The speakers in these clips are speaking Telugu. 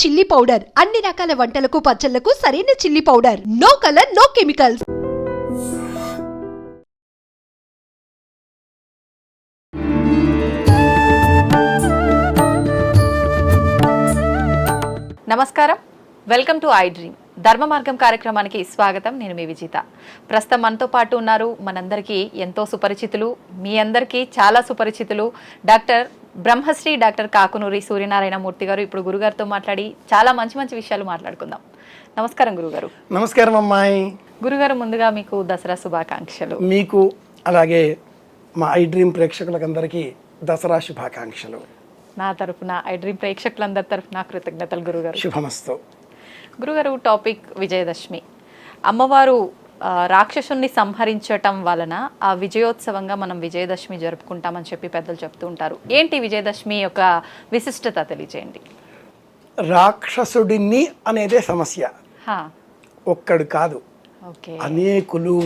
చిల్లీ పౌడర్ అన్ని రకాల వంటలకు పచ్చళ్లకు సరైన chilli powder. No colour, no chemicals. నమస్కారం, welcome to I dream. Dharma Margam కార్యక్రమానికి స్వాగతం. నేను మీ విజిత. ప్రస్తుతం మనతో పాటు ఉన్నారు మనందరికీ ఎంతో సుపరిచితులు, మీ అందరికీ చాలా సుపరిచితులు, డాక్టర్ బ్రహ్మశ్రీ డాక్టర్ కాకునూరి సూర్యనారాయణ మూర్తి గారు. ఇప్పుడు గురుగారితో మాట్లాడి చాలా మంచి మంచి విషయాలు మాట్లాడుకుందాం. నమస్కారం గురుగారు. నమస్కారం అమ్మాయి. గురుగారు, ముందుగా మీకు దసరా శుభాకాంక్షలు. మీకు అలాగే మా ఐ డ్రీమ్ ప్రేక్షకులకందరికీ దసరా శుభాకాంక్షలు. నా తరఫున, ఐ డ్రీమ్ ప్రేక్షకులందరి తరఫున కృతజ్ఞతలు గురుగారు. శుభమస్తు. గురుగారు, టాపిక్ విజయదశమి. అమ్మవారు రాక్షసుని సంహరించటం వలన ఆ విజయోత్సవంగా మనం విజయదశమి జరుపుకుంటామని చెప్పి పెద్దలు చెప్తూ ఉంటారు. ఏంటి విజయదశమి యొక్క విశిష్టత తెలియజేయండి. రాక్షసుడిని అనేదే సమస్య. ఒక్కడు కాదు, అనేకులు.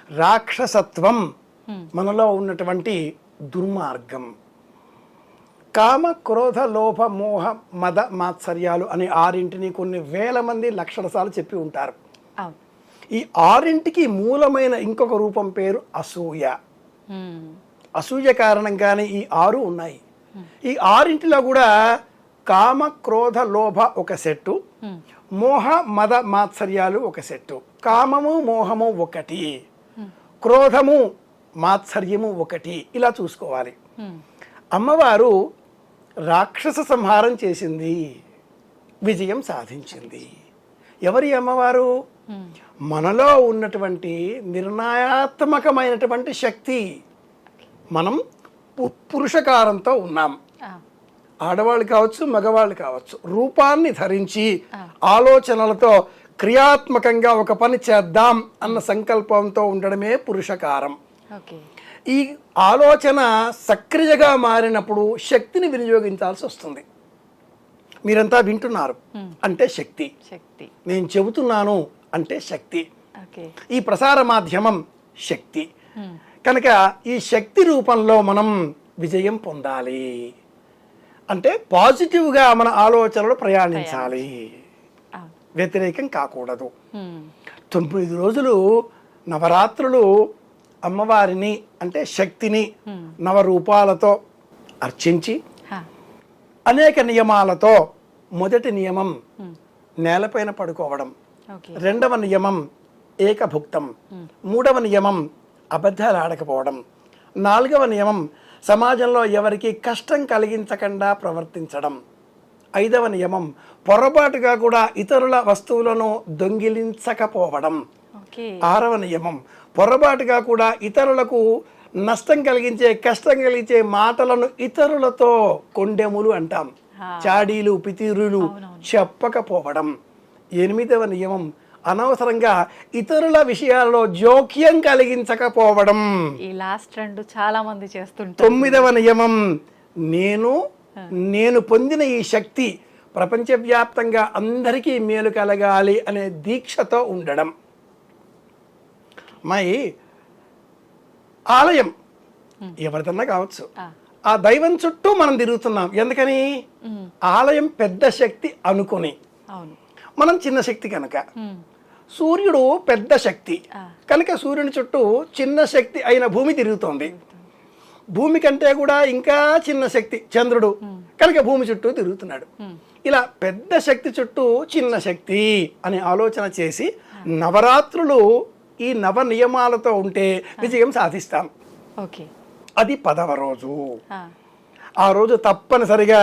రాక్షసత్వం మనలో ఉన్నటువంటి దుర్మార్గం. కామ, క్రోధ, లోభ, మోహ, మద, మాత్సర్యాలు అనే ఆరింటిని కొన్ని వేల మంది లక్షల సార్లు చెప్పి ఉంటారు. ఈ ఆరింటికి మూలమైన ఇంకొక రూపం పేరు అసూయ. అసూయ కారణంగానే ఈ ఆరు ఉన్నాయి. ఈ ఆరింటిలో కూడా కామ, క్రోధ, లోభ ఒక సెట్టు, మోహ, మద, మాత్సర్యాలు ఒక సెట్టు. కామము, మోహము ఒకటి, క్రోధము, మాత్సర్యము ఒకటి. ఇలా చూసుకోవాలి. అమ్మవారు రాక్షస సంహారం చేసింది, విజయం సాధించింది. ఎవరి అమ్మవారు? మనలో ఉన్నటువంటి నిర్ణయాత్మకమైనటువంటి శక్తి. మనం పురుషకారంతో ఉన్నాం. ఆడవాళ్ళు కావచ్చు, మగవాళ్ళు కావచ్చు. రూపాన్ని ధరించి ఆలోచనలతో క్రియాత్మకంగా ఒక పని చేద్దాం అన్న సంకల్పంతో ఉండడమే పురుషకారం. ఈ ఆలోచన సక్రియగా మారినప్పుడు శక్తిని వినియోగించాల్సి వస్తుంది. మీరంతా వింటున్నారు అంటే శక్తి, నేను చెబుతున్నాను అంటే శక్తి, ఈ ప్రసార మాధ్యమం శక్తి. కనుక ఈ శక్తి రూపంలో మనం విజయం పొందాలి అంటే పాజిటివ్గా మన ఆలోచనలు ప్రయాణించాలి, వ్యతిరేకం కాకూడదు. 9 రోజులు నవరాత్రులు అమ్మవారిని అంటే శక్తిని నవరూపాలతో అర్చించి అనేక నియమాలతో, మొదటి నియమం నేలపైన పడుకోవడం, రెండవ నియమం ఏకభుక్తం, మూడవ నియమం అబద్ధాలు ఆడకపోవడం, నాలుగవ నియమం సమాజంలో ఎవరికి కష్టం కలిగించకుండా ప్రవర్తించడం, ఐదవ నియమం పొరపాటుగా కూడా ఇతరుల వస్తువులను దొంగిలించకపోవడం, ఆరవ నియమం పొరపాటుగా కూడా ఇతరులకు నష్టం కలిగించే, కష్టం కలిగించే మాటలను ఇతరులతో, కొండెములు అంటాం, చాడీలు, పితీరులు చెప్పకపోవడం, ఎనిమిదవ నియమం అనవసరంగా ఇతరుల విషయాల్లో జోక్యం కలిగించకపోవడం. ఈ లాస్ట్ రెండు చాలా మంది చేస్తుంటారు. తొమ్మిదవ నియమం నేను పొందిన ఈ శక్తి ప్రపంచవ్యాప్తంగా అందరికీ మేలు కలగాలి అనే దీక్షతో ఉండడం. ఆలయం ఎవరిదన్నా కావచ్చు, ఆ దైవం చుట్టూ మనం తిరుగుతున్నాం. ఎందుకని? ఆలయం పెద్ద శక్తి అనుకుని, మనం చిన్న శక్తి కనుక. సూర్యుడు పెద్ద శక్తి కనుక సూర్యుని చుట్టూ చిన్న శక్తి అయిన భూమి తిరుగుతోంది. భూమి కంటే కూడా ఇంకా చిన్న శక్తి చంద్రుడు కనుక భూమి చుట్టూ తిరుగుతున్నాడు. ఇలా పెద్ద శక్తి చుట్టూ చిన్న శక్తి అనే ఆలోచన చేసి నవరాత్రులు ఈ నవ నియమాలతో ఉంటే విజయం సాధిస్తాం. అది 10వ రోజు. ఆ రోజు తప్పనిసరిగా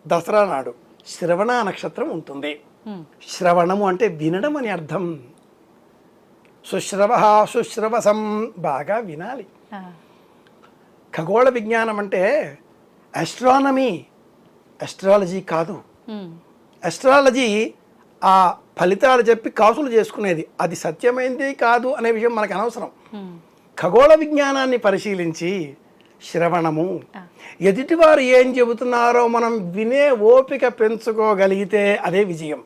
దసరా నాడు శ్రవణ నక్షత్రం ఉంటుంది. శ్రవణము అంటే వినడం అని అర్థం. సుశ్రవ, సుశ్రవసం, బాగా వినాలి. ఖగోళ విజ్ఞానం అంటే ఆస్ట్రానమీ, అస్ట్రాలజీ కాదు. అస్ట్రాలజీ ఆ ఫలితాలు చెప్పి కాసులు చేసుకునేది, అది సత్యమైంది కాదు అనే విషయం మనకు అనవసరం. ఖగోళ విజ్ఞానాన్ని పరిశీలించి శ్రవణము, ఎదుటివారు ఏం చెబుతున్నారో మనం వినే ఓపిక పెంచుకోగలిగితే అదే విజయం.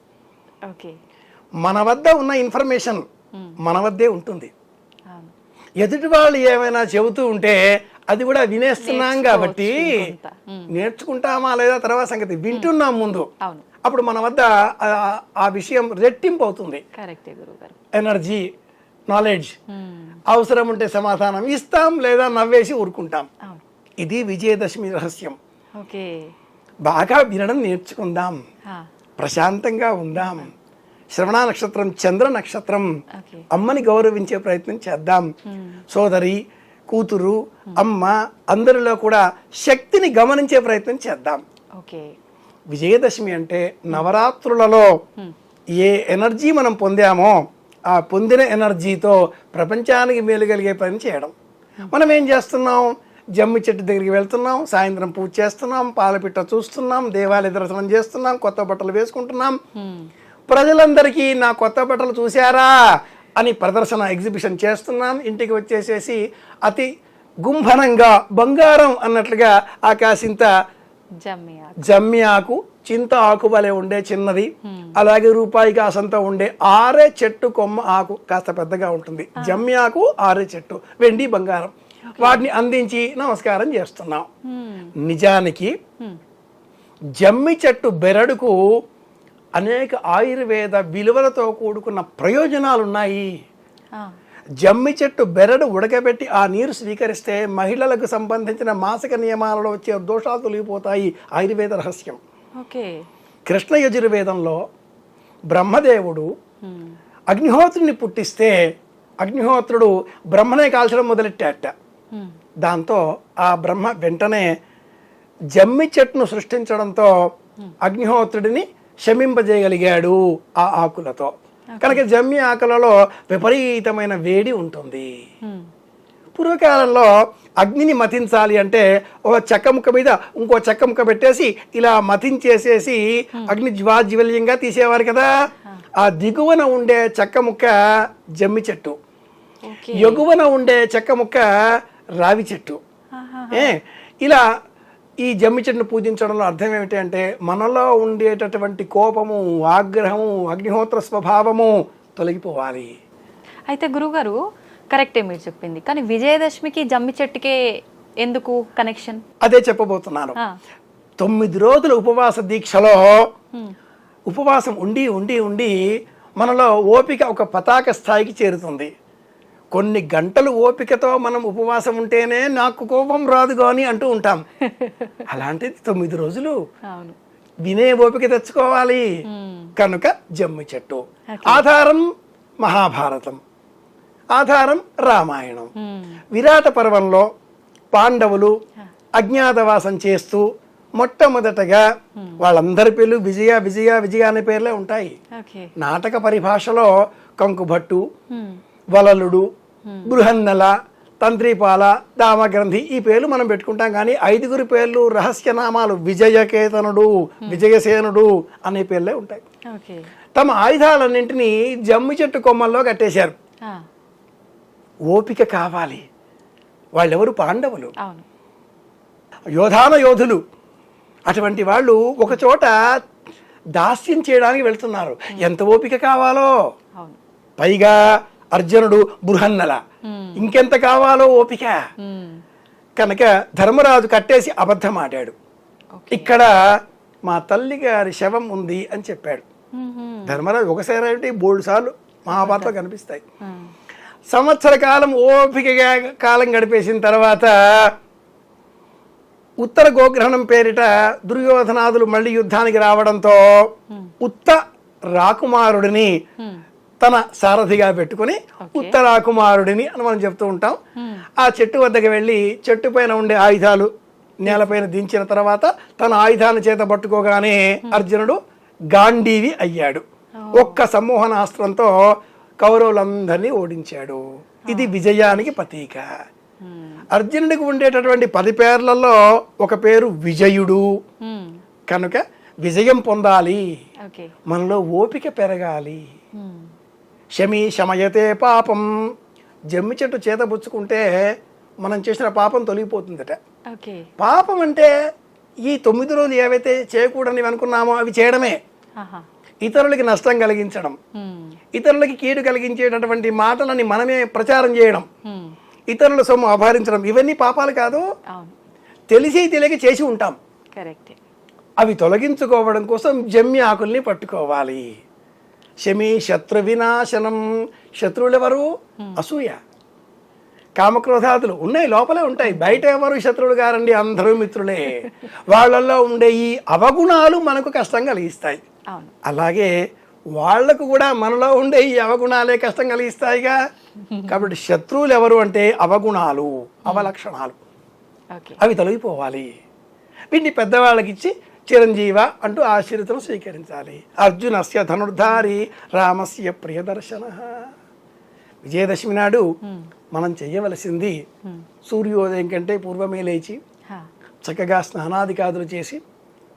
మన వద్ద ఉన్న ఇన్ఫర్మేషన్ మన వద్దే ఉంటుంది. ఎదుటి వాళ్ళు ఏమైనా చెబుతూ ఉంటే అది కూడా వినేస్తున్నాం కాబట్టి నేర్చుకుంటామా లేదా తర్వాత సంగతి, వింటున్నాం ముందు. అవును, అప్పుడు మన వద్ద ఆ విషయం రెట్టింపు అవుతుంది. కరెక్టే గురుగారు. ఎనర్జీ, నాలెడ్జ్, అవసరం ఉంటే సమాధానం ఇస్తాం లేదా నవ్వేసి ఊరుకుంటాం. ఇది విజయదశమి రహస్యం. ఓకే, బాగా వినడం నేర్చుకుందాం, ప్రశాంతంగా ఉందాం. శ్రవణ నక్షత్రం, చంద్ర నక్షత్రం, అమ్మని గౌరవించే ప్రయత్నం చేద్దాం. సోదరి, కూతురు, అమ్మ అందరిలో కూడా శక్తిని గమనించే ప్రయత్నం చేద్దాం. ఓకే, విజయదశమి అంటే నవరాత్రులలో ఏ ఎనర్జీ మనం పొందామో ఆ పొందిన ఎనర్జీతో ప్రపంచానికి మేలు కలిగే పని చేయడం. మనం ఏం చేస్తున్నాం? జమ్మి చెట్టు దగ్గరికి వెళ్తున్నాం, సాయంత్రం పూజ చేస్తున్నాం, పాలపిట్ట చూస్తున్నాం, దేవాలయ దర్శనం చేస్తున్నాం, కొత్త బట్టలు వేసుకుంటున్నాం. ప్రజలందరికీ నా కొత్త బట్టలు చూశారా అని ప్రదర్శన, ఎగ్జిబిషన్ చేస్తున్నాం. ఇంటికి వచ్చేసేసి అతి గుంభనంగా బంగారం అన్నట్లుగా ఆకాశింత జమ్మి ఆకు, చింత ఆకు వలె ఉండే చిన్నది, అలాగే రూపాయి కాసంతా ఉండే ఆరే చెట్టు కొమ్మ ఆకు కాస్త పెద్దగా ఉంటుంది. జమ్మి ఆకు, ఆరే చెట్టు, వెండి బంగారం, వాటిని అందించి నమస్కారం చేస్తున్నాం. నిజానికి జమ్మి చెట్టు బెరడుకు అనేక ఆయుర్వేద విలువలతో కూడుకున్న ప్రయోజనాలు ఉన్నాయి. జమ్మి చెట్టు బెరడు ఉడకబెట్టి ఆ నీరు స్వీకరిస్తే మహిళలకు సంబంధించిన మాసిక నియమాలలో వచ్చే దోషాలు తొలగిపోతాయి. ఆయుర్వేద రహస్యం. కృష్ణ యజుర్వేదంలో బ్రహ్మదేవుడు అగ్నిహోత్రుని పుట్టిస్తే అగ్నిహోత్రుడు బ్రహ్మనే కాల్చడం మొదలెట్టాట. దాంతో ఆ బ్రహ్మ వెంటనే జమ్మి చెట్టును సృష్టించడంతో అగ్నిహోత్రుడిని శమింపజేయగలిగాడు ఆ ఆకులతో. కనుక జమ్మి ఆకులలో విపరీతమైన వేడి ఉంటుంది. పూర్వకాలంలో అగ్నిని మతించాలి అంటే ఒక చెక్క ముక్క మీద ఇంకో చెక్క ముక్క పెట్టేసి ఇలా మతించేసేసి అగ్ని జ్వాజ్వల్యంగా తీసేవారు కదా. ఆ దిగువన ఉండే చెక్క ముక్క జమ్మి చెట్టు, ఎగువన ఉండే చెక్క ముక్క రావి చెట్టు. ఇలా ఈ జమ్మి చెట్టును పూజించడంలో అర్థం ఏమిటి అంటే మనలో ఉండేటటువంటి కోపము, ఆగ్రహము, అగ్నిహోత్ర స్వభావము తొలగిపోవాలి. అయితే గురుగారు కరెక్టే మీరు చెప్పింది, కానీ విజయదశమికి జమ్మి చెట్టుకే ఎందుకు కనెక్షన్? అదే చెప్పబోతున్నాను. 9 రోజుల ఉపవాస దీక్షలో ఉపవాసం ఉండి ఉండి ఉండి మనలో ఓపిక ఒక పతాక స్థాయికి చేరుతుంది. కొన్ని గంటలు ఓపికతో మనం ఉపవాసం ఉంటేనే నాకు కోపం రాదు కానీ అంటూ ఉంటాం. అలాంటిది 9 రోజులు వినే ఓపిక తెచ్చుకోవాలి. కనుక జమ్మి చెట్టు ఆధారం మహాభారతం, ఆధారం రామాయణం. విరాట పర్వంలో పాండవులు అజ్ఞాతవాసం చేస్తూ మొట్టమొదటగా వాళ్ళందరి పేర్లు విజయ విజయ విజయ అనే పేర్లే ఉంటాయి. నాటక పరిభాషలో కంకుభట్టు, వలలుడు, బృహన్నల, తంత్రిపాల, దామగ్రంథి ఈ పేర్లు మనం పెట్టుకుంటాం. కానీ 5 పేర్లు రహస్యనామాలు విజయకేతనుడు, విజయసేనుడు అనే పేర్లే ఉంటాయి. తమ ఆయుధాలన్నింటినీ జమ్మి చెట్టు కొమ్మల్లో కట్టేశారు. ఓపిక కావాలి. వాళ్ళెవరు? పాండవులు, యోధాన యోధులు. అటువంటి వాళ్ళు ఒక చోట దాస్యం చేయడానికి వెళ్తున్నారు. ఎంత ఓపిక కావాలో. పైగా అర్జునుడు బృహన్నల, ఇంకెంత కావాలో ఓపిక. కనుక ధర్మరాజు కట్టేసి అబద్ధం ఆడాడు. ఇక్కడ మా తల్లి గారి శవం ఉంది అని చెప్పాడు. ధర్మరాజు ఒకసారి 3 సార్లు మహాభారతంలో కనిపిస్తాయి. సంవత్సర కాలం ఓపికగా కాలం గడిపేసిన తర్వాత ఉత్తర గోగ్రహణం పేరిట దుర్యోధనాదులు మళ్ళీ యుద్ధానికి రావడంతో ఉత్త రాకుమారుడిని తన సారథిగా పెట్టుకుని ఉత్తరాకుమారుడిని అని మనం చెప్తూ ఉంటాం. ఆ చెట్టు వద్దకు వెళ్ళి చెట్టు పైన ఉండే ఆయుధాలు నేలపైన దించిన తర్వాత తన ఆయుధాన్ని చేత పట్టుకోగానే అర్జునుడు గాంధీవి అయ్యాడు. ఒక్క సమ్మోహనాస్త్రంతో కౌరవులందరినీ ఓడించాడు. ఇది విజయానికి ప్రతీక. అర్జునుడికి ఉండేటటువంటి 10 పేర్లలో ఒక పేరు విజయుడు. కనుక విజయం పొందాలి, మనలో ఓపిక పెరగాలి. శమీ శమయతే పాపం. జమ్మి చెట్టు చేతబుచ్చుకుంటే మనం చేసిన పాపం తొలగిపోతుందట. పాపం అంటే ఈ 9 రోజులు ఏవైతే చేయకూడని అనుకున్నామో అవి చేయడమే. ఇతరులకి నష్టం కలిగించడం, ఇతరులకి కీడు కలిగించేటటువంటి మాటలని మనమే ప్రచారం చేయడం, ఇతరుల సొమ్ము అపహరించడం, ఇవన్నీ పాపాలు కాదు. అవును, తెలిసి తెలియక చేసి ఉంటాం. కరెక్టే. అవి తొలగించుకోవడం కోసం జమ్మి ఆకుల్ని పట్టుకోవాలి. శమి శత్రు వినాశనం. శత్రువులు ఎవరు? అసూయ, కామక్రోధాదులు ఉన్నాయి, లోపలే ఉంటాయి. బయట ఎవరు శత్రువులు గారండి, అందరూ మిత్రులే. వాళ్ళల్లో ఉండే ఈ అవగుణాలు మనకు కష్టం కలిగిస్తాయి. అవును, అలాగే వాళ్లకు కూడా మనలో ఉండే ఈ అవగుణాలే కష్టం కలిగిస్తాయిగా. కాబట్టి శత్రువులు ఎవరు అంటే అవగుణాలు, అవలక్షణాలు. ఓకే. అవి తొలగిపోవాలి. వీటిని పెద్దవాళ్ళకి ఇచ్చి చిరంజీవ అంటూ ఆశీర్వదం స్వీకరించాలి. అర్జునస్య ధనుర్ధారి రామస్య ప్రియదర్శన. విజయదశమి నాడు మనం చెయ్యవలసింది సూర్యోదయం కంటే పూర్వమే లేచి చక్కగా స్నానాదికాదులు చేసి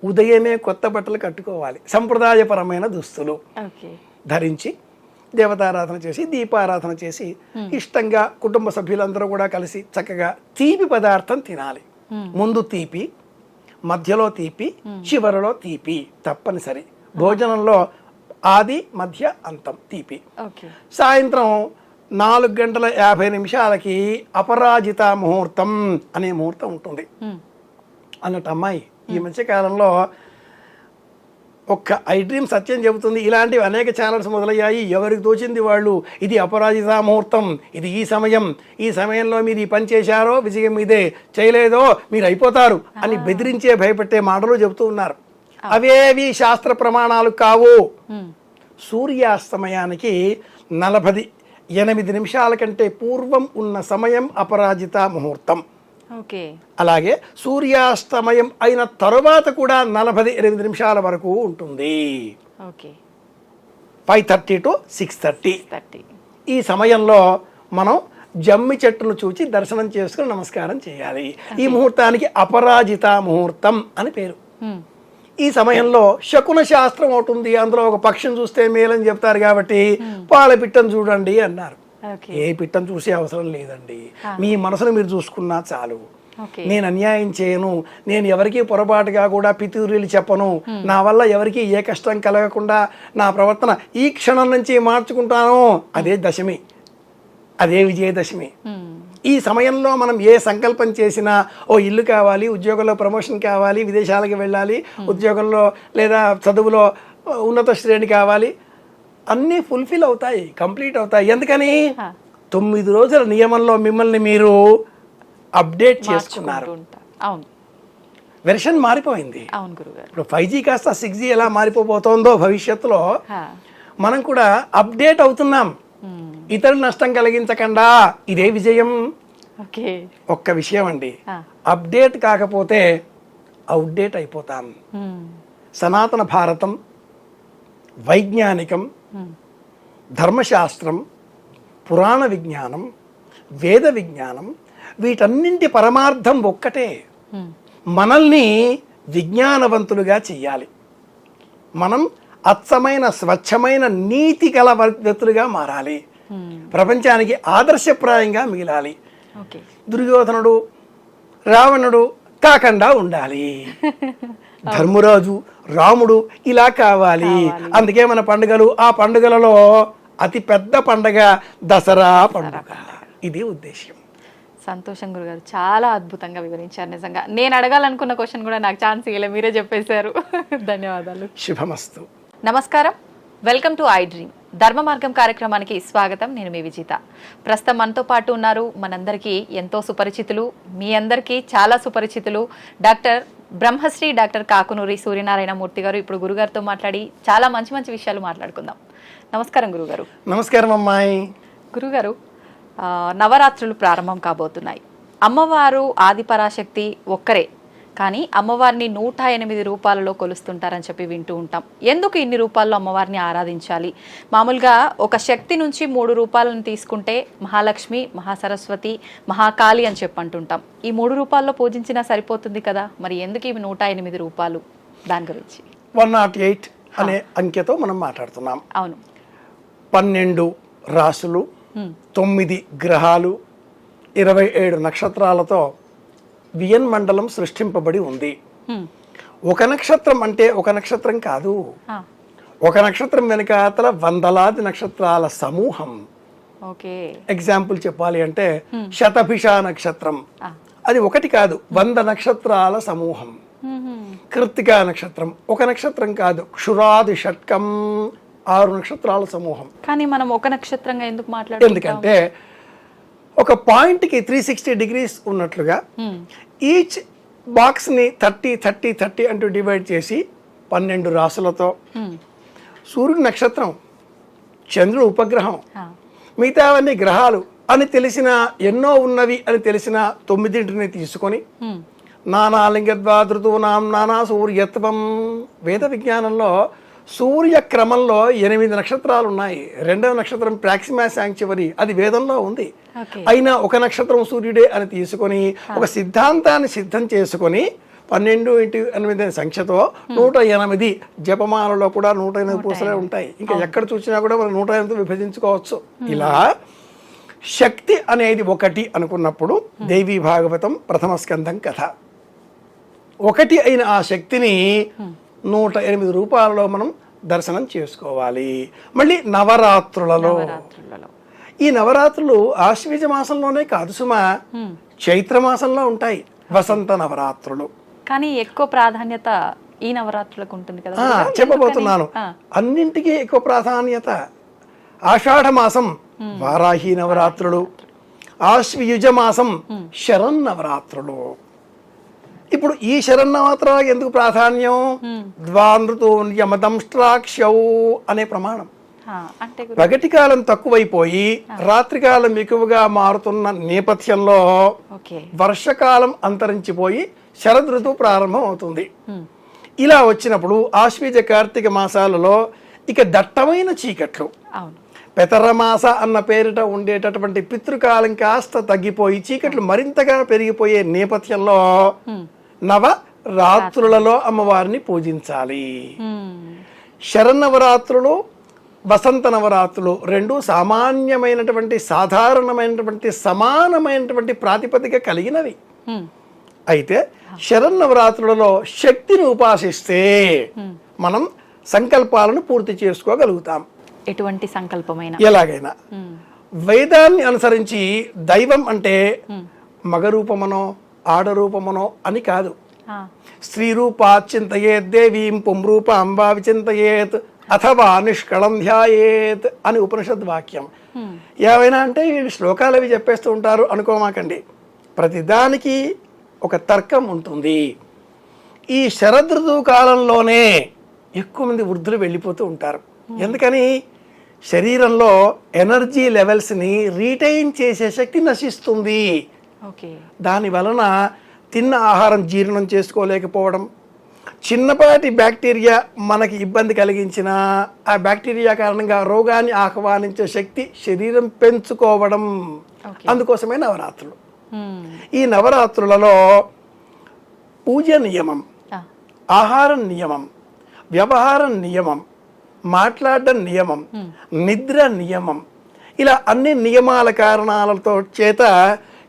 ఉదయమే కొత్త బట్టలు కట్టుకోవాలి. సంప్రదాయపరమైన దుస్తులు ధరించి దేవతారాధన చేసి దీపారాధన చేసి ఇష్టంగా కుటుంబ సభ్యులందరూ కూడా కలిసి చక్కగా తీపి పదార్థం తినాలి. ముందు తీపి, మధ్యలో తీపి, చివరిలో తీపి తప్పనిసరి. భోజనంలో ఆది మధ్య అంతం తీపి. సాయంత్రం 4:50 అపరాజిత ముహూర్తం అనే ముహూర్తం ఉంటుంది అన్నట్టు. అమ్మాయి ఈ మధ్యకాలంలో ఒక్క ఐ డ్రీమ్ సత్యం చెబుతుంది. ఇలాంటివి అనేక ఛానల్స్ మొదలయ్యాయి. ఎవరికి తోచింది వాళ్ళు, ఇది అపరాజిత ముహూర్తం, ఇది ఈ సమయం, ఈ సమయంలో మీరు ఈ పని చేశారో విజయం మీదే, చేయలేదో మీరు అయిపోతారు అని బెదిరించే భయపెట్టే మాటలు చెబుతూ ఉన్నారు. అవేవి శాస్త్ర ప్రమాణాలు కావు. సూర్యాస్తమయానికి 48 నిమిషాల కంటే పూర్వం ఉన్న సమయం అపరాజిత ముహూర్తం. అలాగే సూర్యాస్తమయం అయిన తరువాత కూడా 48 నిమిషాల వరకు ఉంటుంది. 5:30 to 6:30 ఈ సమయంలో మనం జమ్మి చెట్టును చూచి దర్శనం చేసుకుని నమస్కారం చేయాలి. ఈ ముహూర్తానికి అపరాజిత ముహూర్తం అని పేరు. ఈ సమయంలో శకున శాస్త్రం అవుతుంది. అందులో ఒక పక్షం చూస్తే మేలని చెప్తారు కాబట్టి పాల పిట్టను చూడండి అన్నారు. ఏ పిట్టను చూసే అవసరం లేదండి, మీ మనసును మీరు చూసుకున్నా చాలు. నేను అన్యాయం చేయను, నేను ఎవరికి పొరపాటుగా కూడా పితూరీలు చెప్పను, నా వల్ల ఎవరికి ఏ కష్టం కలగకుండా నా ప్రవర్తన ఈ క్షణం నుంచి మార్చుకుంటాను. అదే దశమి, అదే విజయదశమి. ఈ సమయంలో మనం ఏ సంకల్పం చేసినా, ఓ ఇల్లు కావాలి, ఉద్యోగంలో ప్రమోషన్ కావాలి, విదేశాలకు వెళ్ళాలి, ఉద్యోగంలో లేదా చదువులో ఉన్నత శ్రేణి కావాలి, అన్నీ ఫుల్ఫిల్ అవుతాయి, కంప్లీట్ అవుతాయి. ఎందుకని 9 రోజుల నియమంలో మిమ్మల్ని మీరు అప్డేట్ చేసుకున్నారు. వెర్షన్ మారిపోయింది. ఇప్పుడు 5G కాస్త 6G ఎలా మారిపోబోతోందో భవిష్యత్తులో మనం కూడా అప్డేట్ అవుతున్నాం. ఇతరులు నష్టం కలిగించకుండా, ఇదే విజయం. ఒక్క విషయం అండి, అప్డేట్ కాకపోతే అవుట్డేట్ అయిపోతాం. సనాతన భారతం, వైజ్ఞానికం, ధర్మశాస్త్రం, పురాణ విజ్ఞానం, వేద విజ్ఞానం, వీటన్నింటి పరమార్థం ఒక్కటే. మనల్ని విజ్ఞానవంతులుగా చెయ్యాలి. మనం అచ్చమైన స్వచ్ఛమైన నీతి గల వ్యక్తులుగా మారాలి. ప్రపంచానికి ఆదర్శప్రాయంగా మిగిలాలి. దుర్యోధనుడు, రావణుడు కాకుండా ఉండాలి. ధర్మరాజు, రాముడు ఇలా కావాలి. అందుకే మన పండుగలు, ఆ పండుగలలో అతి పెద్ద పండుగ దసరా పండుగ. ఇది ఉద్దేశం. సంతోషం గురుగారు, చాలా అద్భుతంగా వివరించారు. నిజంగా నేను అడగాలనుకున్న క్వశ్చన్ కూడా నాకు ఛాన్స్ ఇవ్వలే, మీరే చెప్పేశారు. ధన్యవాదాలు. శుభమస్తు. నమస్కారం, welcome to I dream Dharma Margam కార్యక్రమానికి స్వాగతం. నేను మీ విజిత. ప్రస్తుతం మనతో పాటు ఉన్నారు మనందరికీ ఎంతో సుపరిచితులు, మీ అందరికీ చాలా సుపరిచితులు, డాక్టర్ బ్రహ్మశ్రీ డాక్టర్ కాకునూరి సూర్యనారాయణ మూర్తి గారు. ఇప్పుడు గురుగారితో మాట్లాడి చాలా మంచి మంచి విషయాలు మాట్లాడుకుందాం. నమస్కారం గురుగారు. నమస్కారం అమ్మాయి. గురుగారు, నవరాత్రులు ప్రారంభం కాబోతున్నాయి. అమ్మవారు ఆదిపరాశక్తి ఒక్కరే, కానీ అమ్మవారిని 108 రూపాలలో కొలుస్తుంటారని చెప్పి వింటూ ఉంటాం. ఎందుకు ఇన్ని రూపాల్లో అమ్మవారిని ఆరాధించాలి? మామూలుగా ఒక శక్తి నుంచి 3 రూపాలను తీసుకుంటే మహాలక్ష్మి, మహాసరస్వతి, మహాకాళి అని చెప్పి అంటుంటాం. ఈ 3 రూపాల్లో పూజించినా సరిపోతుంది కదా, మరి ఎందుకు ఇవి 108 రూపాలు? దాని గురించి 108 అనే అంకెతో మనం మాట్లాడుతున్నాం. అవును. 12 రాసులు, 9 గ్రహాలు, 27 నక్షత్రాలతో వియన్ మండలం సృష్టింపబడి ఉంది. ఒక నక్షత్రం అంటే ఒక నక్షత్రం కాదు, ఒక నక్షత్రం వెనకాతల వందలాది నక్షత్రాల సమూహం. ఓకే. ఎగ్జాంపుల్ చెప్పాలి అంటే శతభిష నక్షత్రం, అది ఒకటి కాదు, 100 నక్షత్రాల సమూహం. కృత్తికా నక్షత్రం ఒక నక్షత్రం కాదు, క్షురాది షట్కం 6 నక్షత్రాల సమూహం. కానీ మనం ఒక నక్షత్రంగా ఎందుకు మాట్లాడుతున్నాం? ఎందుకంటే ఒక పాయింట్కి 360 degrees ఉన్నట్లుగా ఈచ్ బాక్స్ని 30 30 30 అంటూ డివైడ్ చేసి 12 రాసులతో, సూర్యుడు నక్షత్రం, చంద్రుడు ఉపగ్రహం, మిగతావన్నీ గ్రహాలు అని తెలిసిన, ఎన్నో ఉన్నవి అని తెలిసిన 9ని తీసుకొని నానాలింగద్వాదృతూనాం నానా సూర్యత్వం, వేద విజ్ఞానంలో సూర్య క్రమంలో 8 నక్షత్రాలు ఉన్నాయి. 2వ నక్షత్రం ప్రాక్సిమా శాంక్చువరీ, అది వేదంలో ఉంది. అయినా ఒక నక్షత్రం సూర్యుడే అని తీసుకొని ఒక సిద్ధాంతాన్ని సిద్ధం చేసుకొని 12 × 8 సంఖ్యతో 108 జపమాలలో కూడా 108 పూసలే ఉంటాయి. ఇంకా ఎక్కడ చూసినా కూడా మనం 108 విభజించుకోవచ్చు. ఇలా శక్తి అనేది ఒకటి అనుకున్నప్పుడు దేవీ భాగవతం ప్రథమ స్కంధం కథ. ఒకటి అయిన ఆ శక్తిని 108 రూపాలలో మనం దర్శనం చేసుకోవాలి. మళ్ళీ నవరాత్రులలో, ఈ నవరాత్రులు ఆశ్వీజ మాసంలోనే కాదు సుమా, చైత్ర మాసంలో ఉంటాయి వసంత నవరాత్రులు. కానీ ఎక్కువ ప్రాధాన్యత ఈ నవరాత్రులకు ఉంటుంది కదా. చెప్పబోతున్నాను, అన్నింటికీ ఎక్కువ ప్రాధాన్యత. ఆషాఢ మాసం వారాహి నవరాత్రులు, ఆశ్వయుజ మాసం శరన్నవరాత్రులు. ఇప్పుడు ఈ శరన్నవరాత్రులకు ఎందుకు ప్రాధాన్యం? ద్వానృతోన్యమదంష్ట్రాక్షౌ అనే ప్రమాణం. పగటి కాలం తక్కువైపోయి రాత్రికాలం ఎక్కువగా మారుతున్న నేపథ్యంలో వర్షకాలం అంతరించిపోయి శరద్ ఋతువు ప్రారంభం అవుతుంది. ఇలా వచ్చినప్పుడు ఆశ్వీజ కార్తీక మాసాలలో ఇక దట్టమైన చీకట్లు, పెతరమాస అన్న పేరిట ఉండేటటువంటి పితృకాలం కాస్త తగ్గిపోయి చీకట్లు మరింతగా పెరిగిపోయే నేపథ్యంలో నవ రాత్రులలో అమ్మవారిని పూజించాలి. శరన్నవరాత్రులు, వసంత నవరాత్రులు రెండు సామాన్యమైనటువంటి, సాధారణమైనటువంటి, సమానమైనటువంటి ప్రాతిపదిక కలిగినవి. అయితే శరన్నవరాత్రులలో శక్తిని ఉపాసిస్తే మనం సంకల్పాలను పూర్తి చేసుకోగలుగుతాం. ఎటువంటి సంకల్పమైన, ఎలాగైనా వేదాన్ని అనుసరించి దైవం అంటే మగ రూపమనో ఆడరూపమనో అని కాదు. స్త్రీ రూపాచింతయేత్ దేవీం పుంరూపాం వా విచింతయేత్ అథవా నిష్కళం ధ్యాయేత్ అని ఉపనిషద్ వాక్యం. ఏవైనా అంటే వీళ్ళు శ్లోకాలు అవి చెప్పేస్తూ ఉంటారు అనుకోమాకండి. ప్రతిదానికి ఒక తర్కం ఉంటుంది. ఈ శరదృతువు కాలంలోనే ఎక్కువ మంది వృద్ధులు వెళ్ళిపోతూ ఉంటారు. ఎందుకని? శరీరంలో ఎనర్జీ లెవెల్స్ని రీటైన్ చేసే శక్తి నశిస్తుంది. దాని వలన తిన్న ఆహారం జీర్ణం చేసుకోలేకపోవడం, చిన్నపాటి బ్యాక్టీరియా మనకి ఇబ్బంది కలిగించిన ఆ బ్యాక్టీరియా కారణంగా రోగాన్ని ఆహ్వానించే శక్తి శరీరం పెంచుకోవడం. అందుకోసమే నవరాత్రులు. ఈ నవరాత్రులలో పూజ నియమం, ఆహారం నియమం, వ్యవహారం నియమం, మాట్లాడడం నియమం, నిద్ర నియమం, ఇలా అన్ని నియమాల కారణాలతో చేత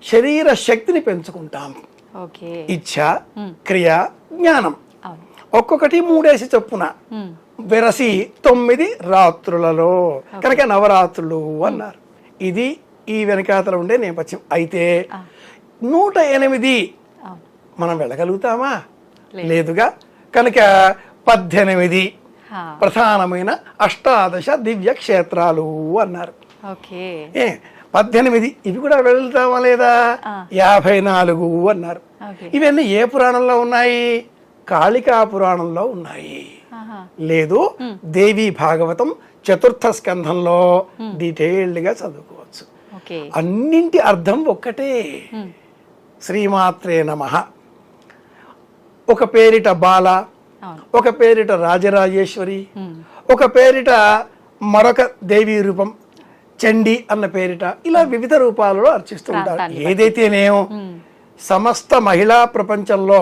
శరీర శక్తిని పెంచుకుంటాం. ఇచ్ఛ, క్రియ, జ్ఞానం ఒక్కొక్కటి 3 చొప్పున వెరసి 9 రాత్రులలో కనుక నవరాత్రులు అన్నారు. ఇది ఈ వెనకాతల ఉండే నేపథ్యం. అయితే 108 మనం వెళ్ళగలుగుతామా? లేదుగా. కనుక 18 ప్రధానమైన అష్టాదశ దివ్య క్షేత్రాలు అన్నారు. 18 ఇవి కూడా వెళ్తామా లేదా? 54 అన్నారు. ఇవన్నీ ఏ పురాణంలో ఉన్నాయి? కాళికా పురాణంలో ఉన్నాయి. లేదు, దేవీ భాగవతం 4వ స్కంధంలో డీటెయిల్డ్ గా చదువుకోవచ్చు. అన్నింటి అర్థం ఒక్కటే. శ్రీమాత్రే నమః. ఒక పేరిట బాల, ఒక పేరిట రాజరాజేశ్వరి, ఒక పేరిట మరొక దేవీ రూపం చండి అన్న పేరిట, ఇలా వివిధ రూపాలలో అర్చిస్తుంటారు. ఏదైతేనేమో సమస్త మహిళా ప్రపంచంలో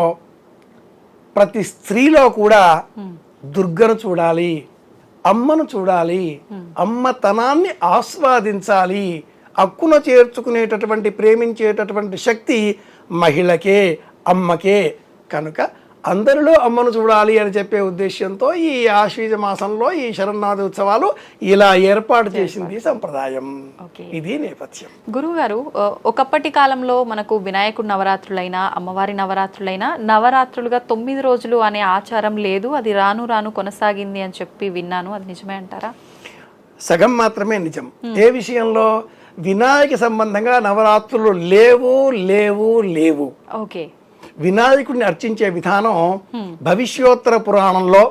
ప్రతి స్త్రీలో కూడా దుర్గను చూడాలి, అమ్మను చూడాలి, అమ్మతనాన్ని ఆస్వాదించాలి. హక్కున చేర్చుకునేటటువంటి, ప్రేమించేటటువంటి శక్తి మహిళకే, అమ్మకే. కనుక అందరిలో అమ్మను చూడాలి అని చెప్పే ఉద్దేశంతో ఈ ఆశ్వీజ మాసంలో ఈ శరన్నాది ఉత్సవాలు ఇలా ఏర్పాటు చేసింది సంప్రదాయం. ఇది నేపథ్యం. గురువు గారు, ఒకప్పటి కాలంలో మనకు వినాయకుడు నవరాత్రులైనా అమ్మవారి నవరాత్రులైనా నవరాత్రులుగా 9 రోజులు అనే ఆచారం లేదు, అది రాను రాను కొనసాగింది అని చెప్పి విన్నాను. అది నిజమే అంటారా? సగం మాత్రమే నిజం. ఏ విషయంలో? వినాయక సంబంధంగా నవరాత్రులు లేవు లేవు లేవు. ఓకే. వినాయకుడిని అర్చించే విధానం భవిష్యోత్తర పురాణంలో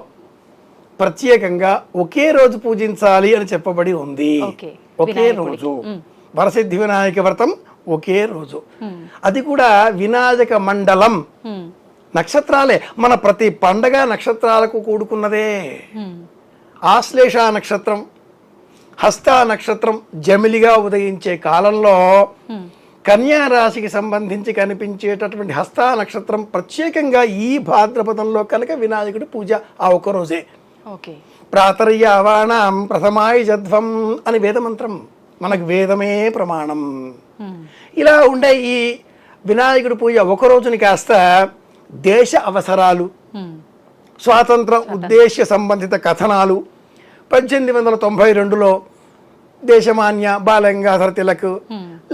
ప్రత్యేకంగా ఒకే రోజు పూజించాలి అని చెప్పబడి ఉంది. ఒకే రోజు వరసిద్ధి వినాయక వ్రతం ఒకే రోజు. అది కూడా వినాయక మండలం. నక్షత్రాలే మన ప్రతి పండగ నక్షత్రాలకు కూడుకున్నదే. ఆశ్లేష నక్షత్రం, హస్త నక్షత్రం జమిలిగా ఉదయించే కాలంలో కన్యా రాశికి సంబంధించి కనిపించేటటువంటి హస్త నక్షత్రం ప్రత్యేకంగా ఈ భాద్రపదంలో కనుక వినాయకుడి పూజ ఆ ఒక్క రోజే. ప్రాతర్యావాణం ప్రథమాయుజధ్వం అని వేదమంత్రం, మనకు వేదమే ప్రమాణం. ఇలా ఉండే ఈ వినాయకుడి పూజ ఒక రోజుని కాస్త దేశ అవసరాలు, స్వాతంత్ర ఉద్దేశ్య సంబంధిత కథనాలు, 1892లో దేశమాన్య బాలగంగాధర తిలక్,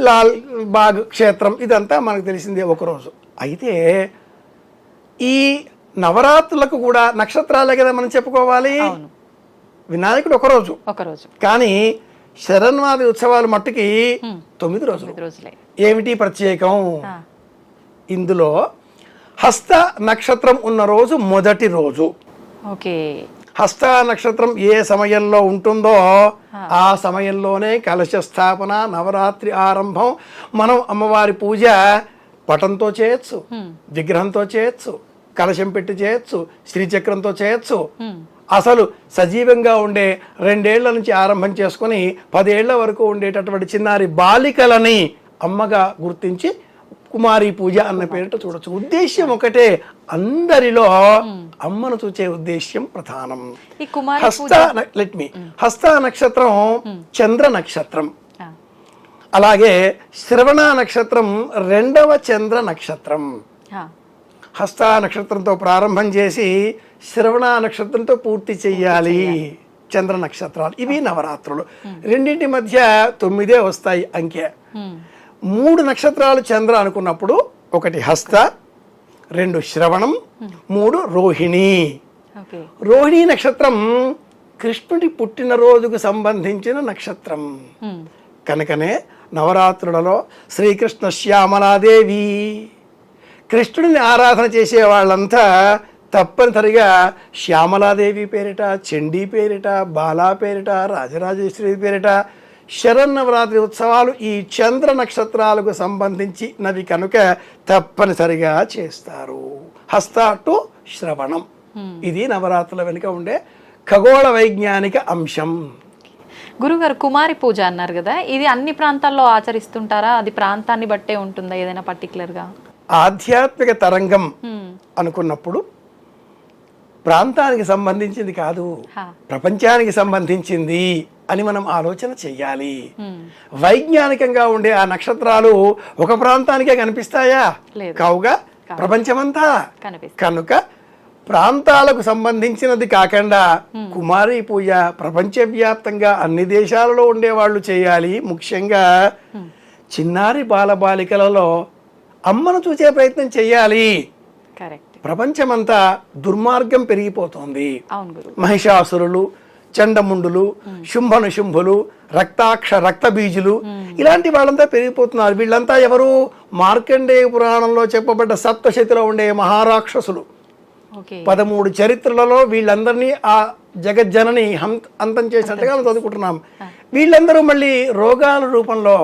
లాల్ బాగ్ క్షేత్రం, ఇదంతా మనకు తెలిసిందే ఒకరోజు. అయితే ఈ నవరాత్రులకు కూడా నక్షత్రాలే కదా మనం చెప్పుకోవాలి. వినాయకుడు ఒకరోజు, కానీ శరన్వాది ఉత్సవాలు మట్టుకి 9 రోజులు. ఏమిటి ప్రత్యేకం? ఇందులో హస్త నక్షత్రం ఉన్న రోజు మొదటి రోజు. హస్త నక్షత్రం ఏ సమయంలో ఉంటుందో ఆ సమయంలోనే కలశ స్థాపన, నవరాత్రి ఆరంభం. మనం అమ్మవారి పూజ పటంతో చేయొచ్చు, విగ్రహంతో చేయొచ్చు, కలశం పెట్టి చేయొచ్చు, శ్రీచక్రంతో చేయొచ్చు. అసలు సజీవంగా ఉండే 2 ఏళ్ల నుంచి ఆరంభం చేసుకుని 10 ఏళ్ల వరకు ఉండేటటువంటి చిన్నారి బాలికలని అమ్మగా గుర్తించి కుమారి పూజ అన్న పేరిట చూడొచ్చు. ఉద్దేశ్యం ఒకటే, అందరిలో అమ్మను చూచే ఉద్దేశ్యం ప్రధానం. హస్త నక్షత్రం చంద్ర నక్షత్రం, అలాగే శ్రవణ నక్షత్రం 2వ చంద్ర నక్షత్రం. హస్త నక్షత్రంతో ప్రారంభం చేసి శ్రవణ నక్షత్రంతో పూర్తి చెయ్యాలి చంద్ర నక్షత్రాలు. ఇవి నవరాత్రులు. రెండింటి మధ్య 9 వస్తాయి అంకె. 3 నక్షత్రాలు చంద్ర అనుకున్నప్పుడు 1 హస్త, 2 శ్రవణం, 3 రోహిణి. రోహిణి నక్షత్రం కృష్ణుడి పుట్టినరోజుకు సంబంధించిన నక్షత్రం కనుకనే నవరాత్రులలో శ్రీకృష్ణ శ్యామలాదేవి, కృష్ణుడిని ఆరాధన చేసే వాళ్ళంతా తప్పనిసరిగా శ్యామలాదేవి పేరిట, చండీ పేరిట, బాలా పేరిట, రాజరాజేశ్వరి పేరిట శరన్నవరాత్రి ఉత్సవాలు ఈ చంద్ర నక్షత్రాలకు సంబంధించినవి కనుక తప్పనిసరిగా చేస్తారు. హస్త టు శ్రవణం, ఇది నవరాత్రుల వెనుక ఉండే ఖగోళ వైజ్ఞానిక అంశం. గురుగారు, కుమారి పూజ అన్నారు కదా, ఇది అన్ని ప్రాంతాల్లో ఆచరిస్తుంటారా? అది ప్రాంతాన్ని బట్టే ఉంటుందా ఏదైనా పర్టికులర్గా? ఆధ్యాత్మిక తరంగం అనుకున్నప్పుడు ప్రాంతానికి సంబంధించింది కాదు, ప్రపంచానికి సంబంధించింది అని మనం ఆలోచన చెయ్యాలి. వైజ్ఞానికంగా ఉండే ఆ నక్షత్రాలు ఒక ప్రాంతానికే కనిపిస్తాయా? కావుగా ప్రపంచమంతా. కనుక ప్రాంతాలకు సంబంధించినది కాకుండా కుమారి పూజ ప్రపంచవ్యాప్తంగా అన్ని దేశాలలో ఉండేవాళ్ళు చేయాలి. ముఖ్యంగా చిన్నారి బాలబాలికలలో అమ్మను చూసే ప్రయత్నం చెయ్యాలి. ప్రపంచమంతా దుర్మార్గం పెరిగిపోతుంది. మహిషాసురులు, చండముండులు, శుంభనుశుంభులు, రక్తబీజులు, ఇలాంటి వాళ్ళంతా పెరిగిపోతున్నారు. వీళ్ళంతా ఎవరు? మార్కండేయ పురాణంలో చెప్పబడ్డ సప్తశతిలో ఉండే మహారాక్షసులు. 13 చరిత్రలలో వీళ్ళందరినీ ఆ జగజ్జనని అంతం చేసినట్టుగా మనం చదువుకుంటున్నాం. వీళ్ళందరూ మళ్ళీ రోగాల రూపంలో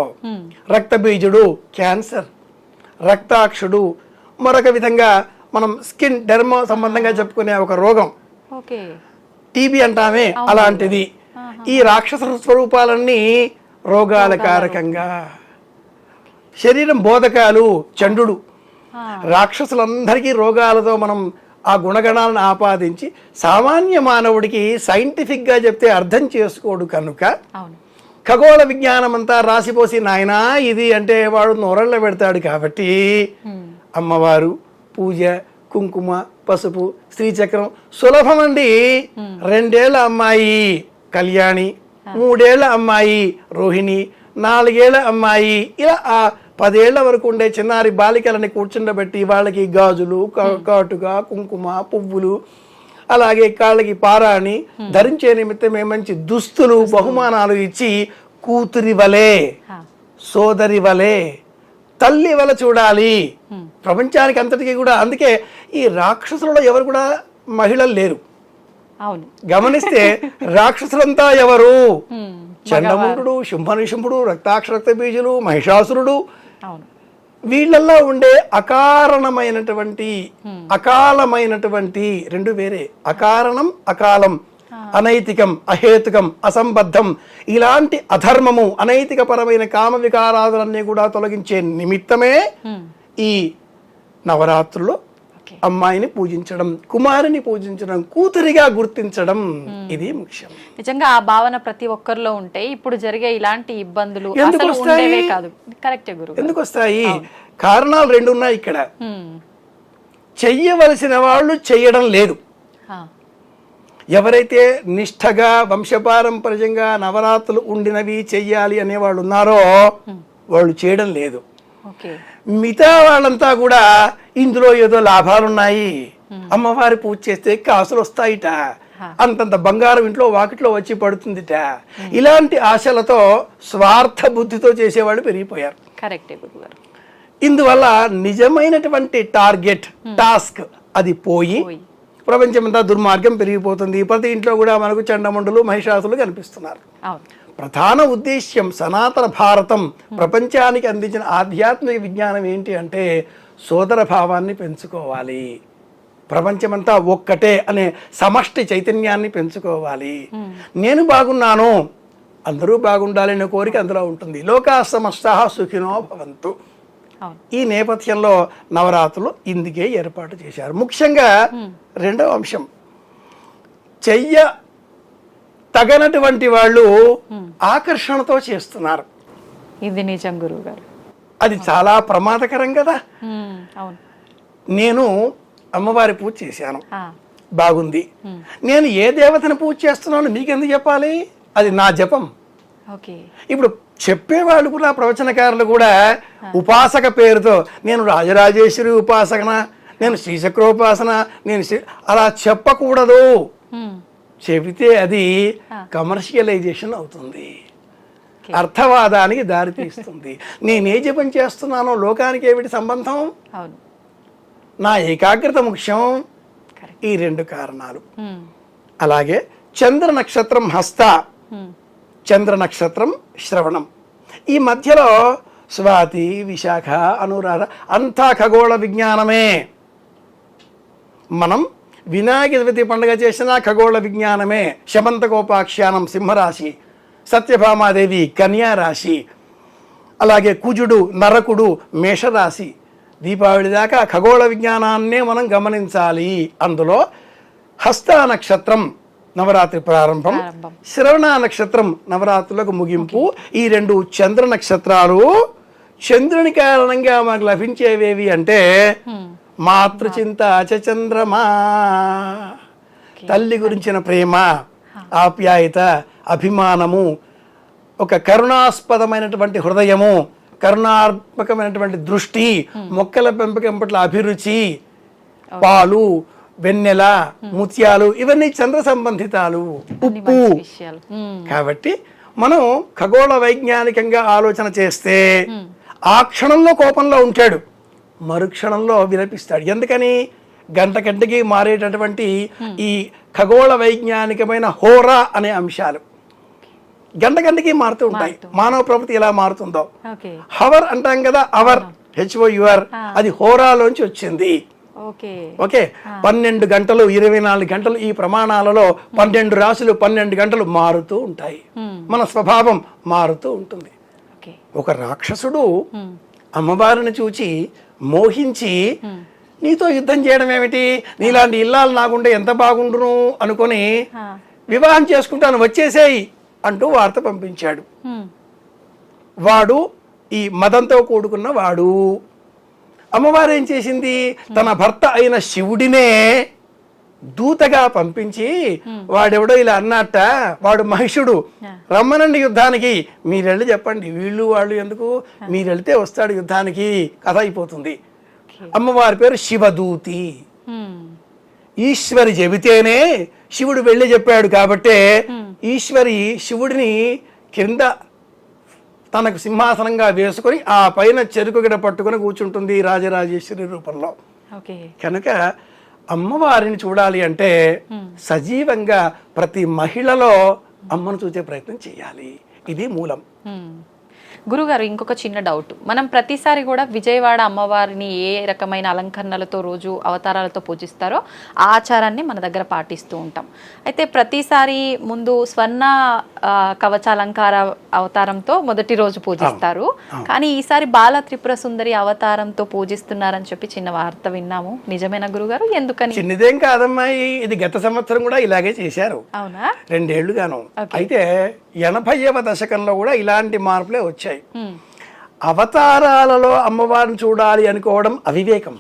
రక్తబీజుడు క్యాన్సర్, రక్తాక్షుడు, మరొక విధంగా మనం స్కిన్ డెర్మా సంబంధంగా చెప్పుకునే ఒక రోగం టీబీ అంటామే, అలాంటిది. ఈ రాక్షస స్వరూపాలన్నీ రోగాల కారకంగా. శరీరం బోధకాలు, చండు, రాక్షసులందరికీ రోగాలతో మనం ఆ గుణగణాలను ఆపాదించి సామాన్య మానవుడికి సైంటిఫిక్గా చెప్తే అర్థం చేసుకోడు కనుక ఖగోళ విజ్ఞానం అంతా రాసిపోసి నాయనా ఇది అంటే వాడు నోరళ్ళ పెడతాడు. కాబట్టి అమ్మవారు పూజ, కుంకుమ, పసుపు, శ్రీచక్రం సులభం అండి. 2 ఏళ్ల అమ్మాయి కళ్యాణి, 3 ఏళ్ల అమ్మాయి రోహిణి, 4 ఏళ్ల అమ్మాయి, ఇలా 10 ఏళ్ల వరకు ఉండే చిన్నారి బాలికలని కూర్చుండబెట్టి వాళ్ళకి గాజులు, కాటుగా, కుంకుమ, పువ్వులు, అలాగే కాళ్ళకి పారాణి ధరించే నిమిత్తమే మంచి దుస్తులు, బహుమానాలు ఇచ్చి కూతురి వలే, సోదరి వలే, తల్లి వల చూడాలి ప్రపంచానికి అంతటికీ కూడా. అందుకే ఈ రాక్షసులలో ఎవరు కూడా మహిళలు లేరు. అవును, గమనిస్తే రాక్షసులంతా ఎవరు? చండముండు, శుంభనిశుంభుడు, రక్తాక్షరక్త బీజులు, మహిషాసురుడు. అవును, వీళ్ళల్లో ఉండే అకారణమైనటువంటి అకాలమైనటువంటి 2 వేరే. అకారణం, అకాలం, అనైతికం, అహేతుకం, అసంబద్ధం, ఇలాంటి అధర్మము, అనైతిక పరమైన కామ వికారాదులన్నీ కూడా తొలగించే నిమిత్తమే ఈ నవరాత్రులు అమ్మాయిని పూజించడం, కుమారుని పూజించడం, కూతురిగా గుర్తించడం, ఇది ముఖ్యం. నిజంగా ఆ భావన ప్రతి ఒక్కరిలో ఉంటే ఇప్పుడు జరిగే ఇలాంటి ఇబ్బందులు ఎందుకు అసలు వస్తాయి? ఉండేవే కాదు. కరెక్టే గురు. ఎందుకు వస్తాయి? కారణాలు 2 ఉన్నాయి ఇక్కడ. చెయ్యవలసిన వాళ్ళు చెయ్యడం లేదు. ఎవరైతే నిష్ఠగా వంశపారంపర్యంగా నవరాత్రులు ఉండినవి చెయ్యాలి అనేవాళ్ళు ఉన్నారో వాళ్ళు చేయడం లేదు. మిగతా వాళ్ళంతా కూడా ఇందులో ఏదో లాభాలున్నాయి, అమ్మవారి పూజ చేస్తే కాసులు వస్తాయిట, అంతంత బంగారం ఇంట్లో వాకిట్లో వచ్చి పడుతుందిట, ఇలాంటి ఆశలతో స్వార్థ బుద్ధితో చేసేవాళ్ళు పెరిగిపోయారు. కరెక్టే గురుగారు. ఇందువల్ల నిజమైనటువంటి టార్గెట్, టాస్క్ అది పోయి ప్రపంచమంతా దుర్మార్గం పెరిగిపోతుంది. ప్రతి ఇంట్లో కూడా మనకు చండముండులు, మహిషాసులు కనిపిస్తున్నారు. ప్రధాన ఉద్దేశ్యం సనాతన భారతం ప్రపంచానికి అందించిన ఆధ్యాత్మిక విజ్ఞానం ఏంటి అంటే సోదర భావాన్ని పెంచుకోవాలి, ప్రపంచమంతా ఒక్కటే అనే సమష్టి చైతన్యాన్ని పెంచుకోవాలి. నేను బాగున్నాను, అందరూ బాగుండాలి అనే కోరిక అందులో ఉంటుంది. లోకా సమస్తః సుఖినో భవంతు. ఈ నేపథ్యంలో నవరాత్రులు ఇందుకే ఏర్పాటు చేశారు. ముఖ్యంగా 2వ అంశం, తగనటువంటి వాళ్ళు ఆకర్షణతో చేస్తున్నారు. ఇది నిజం గురువు గారు. అది చాలా ప్రమాదకరం కదా. నేను అమ్మవారి పూజ చేశాను, బాగుంది. నేను ఏ దేవతని పూజ చేస్తున్నాను మీకెందుకు చెప్పాలి? అది నా జపం. ఇప్పుడు చెప్పేవాళ్ళు కూడా, ప్రవచనకారులు కూడా ఉపాసక పేరుతో నేను రాజరాజేశ్వరి ఉపాసకన, నేను శ్రీచక్రోపాసన, నేను అలా చెప్పకూడదు. చెబితే అది కమర్షియలైజేషన్ అవుతుంది, అర్థవాదానికి దారితీస్తుంది. నేనే జపం చేస్తున్నానో లోకానికి ఏమిటి సంబంధం? నా ఏకాగ్రత ముఖ్యం. ఈ 2 కారణాలు. అలాగే చంద్ర నక్షత్రం హస్త, చంద్ర నక్షత్రం శ్రవణం, ఈ మధ్యలో స్వాతి, విశాఖ, అనురాధ అంతా ఖగోళ విజ్ఞానమే. మనం వినాయక చవితి పండుగ చేసిన ఖగోళ విజ్ఞానమే. శమంతకోపాఖ్యానం సింహరాశి, సత్యభామాదేవి కన్యా రాశి, అలాగే కుజుడు నరకుడు మేషరాశి. దీపావళి దాకా ఖగోళ విజ్ఞానాన్నే మనం గమనించాలి. అందులో హస్త నక్షత్రం నవరాత్రి ప్రారంభం, శ్రవణ నక్షత్రం నవరాత్రులకు ముగింపు. ఈ 2 చంద్ర నక్షత్రాలు చంద్రుని కారణంగా మనకు లభించేవేవి అంటే మాతృచింత చంద్రమా, తల్లి గురించిన ప్రేమ, ఆప్యాయత, అభిమానము, ఒక కరుణాస్పదమైనటువంటి హృదయము, కరుణాత్మకమైనటువంటి దృష్టి, మొక్కల పెంపకం పట్ల అభిరుచి, పాలు, వెన్నెల, ముత్యాలు, ఇవన్నీ చంద్ర సంబంధితాలు, ఉప్పు. కాబట్టి మనం ఖగోళ వైజ్ఞానికంగా ఆలోచన చేస్తే ఆ క్షణంలో కోపంలో ఉంటాడు, మరుక్షణంలో విలపిస్తాడు. ఎందుకని? గంటకి మారేటటువంటి ఈ ఖగోళ వైజ్ఞానికమైన హోరా అనే అంశాలు గంటకి మారుతూ ఉంటాయి. మానవ ప్రకృతి ఎలా మారుతుందో. హవర్ అంటాం కదా, అవర్, HOUR, అది హోరాలోంచి వచ్చింది. ఓకే, 12 గంటలు 24 గంటలు ఈ ప్రమాణాలలో 12 రాశులు 12 గంటలు మారుతూ ఉంటాయి. మన స్వభావం మారుతూ ఉంటుంది. ఒక రాక్షసుడు అమ్మవారిని చూచి మోహించి నీతో యుద్ధం చేయడం ఏమిటి, నీలాంటి ఇల్లాలు నాకుంటే ఎంత బాగుండును అనుకొని వివాహం చేసుకుంటాను వచ్చేసేయి అంటూ వార్త పంపించాడు. వాడు ఈ మదంతో కూడుకున్న వాడు. అమ్మవారు ఏం చేసింది, తన భర్త అయిన శివుడినే దూతగా పంపించి, వాడెవడో ఇలా అన్నట్ట, వాడు మహిషుడు, రమ్మనండి యుద్ధానికి, మీరెళ్ళి చెప్పండి, వీళ్ళు వాళ్ళు ఎందుకు, మీరెళ్తే వస్తాడు యుద్ధానికి, కథ అయిపోతుంది. అమ్మవారి పేరు శివదూతి. ఈశ్వరి చెబితేనే శివుడు వెళ్ళి చెప్పాడు కాబట్టే ఈశ్వరి శివుడిని కింద తనకు సింహాసనంగా వేసుకొని ఆ పైన చెరుకు గిడ పట్టుకొని కూర్చుంటుంది రాజరాజేశ్వరి రూపంలో. కనుక అమ్మవారిని చూడాలి అంటే సజీవంగా ప్రతి మహిళలో అమ్మను చూసే ప్రయత్నం చేయాలి. ఇది మూలం. గురుగారు, ఇంకొక చిన్న డౌట్. మనం ప్రతిసారి కూడా విజయవాడ అమ్మవారిని ఏ రకమైన అలంకరణలతో రోజు అవతారాలతో పూజిస్తారో ఆ ఆచారాన్ని మన దగ్గర పాటిస్తూ ఉంటాం. అయితే ప్రతిసారి ముందు స్వర్ణ కవచాలంకార అవతారంతో మొదటి రోజు పూజిస్తారు, కానీ ఈసారి బాల త్రిపుర సుందరి అవతారంతో పూజిస్తున్నారని చెప్పి చిన్న వార్త విన్నాము. నిజమేనా గురుగారు? ఎందుకని? చిన్నదేం కాదమ్మా, ఇది గత సంవత్సరం కూడా ఇలాగే చేశారు. అవునా? 2 ఏళ్లుగాను. అయితే 80వ దశకంలో కూడా ఇలాంటి మార్పులే వచ్చాయి. అవతారాలలో అమ్మవారిని చూడాలి అనుకోవడం అవివేకం.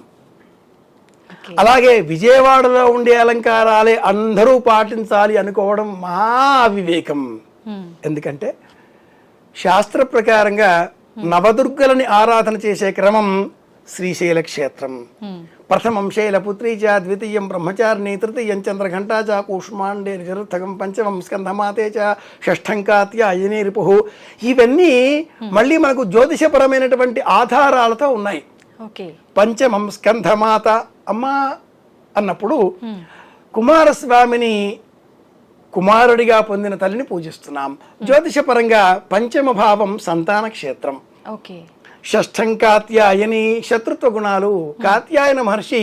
అలాగే విజయవాడలో ఉండే అలంకారాలే అందరూ పాటించాలి అనుకోవడం మా అవివేకం. ఎందుకంటే శాస్త్ర ప్రకారంగా నవదుర్గలని ఆరాధన చేసే క్రమం శ్రీశైల క్షేత్రం. ప్రథమం శైలపుత్రీ చ, ద్వితీయం బ్రహ్మచారిణి, తృతీయం చంద్రఘంటా చ, కూష్మాండే చతుర్థకం పంచమం స్కంధమాతే చ, షష్ఠం కాత్యాయని రిపుః. ఇవన్నీ మళ్ళీ మనకు జ్యోతిషపరమైనటువంటి ఆధారాలతో ఉన్నాయి. పంచమం స్కంధమాత అమ్మ అన్నప్పుడు కుమారస్వామిని కుమారుడిగా పొందిన తల్లిని పూజిస్తున్నాం. జ్యోతిషపరంగా పంచమ భావం సంతాన క్షేత్రం. షష్ఠం కాత్యాయని శత్రుత్వ గుణాలు. కాత్యాయన మహర్షి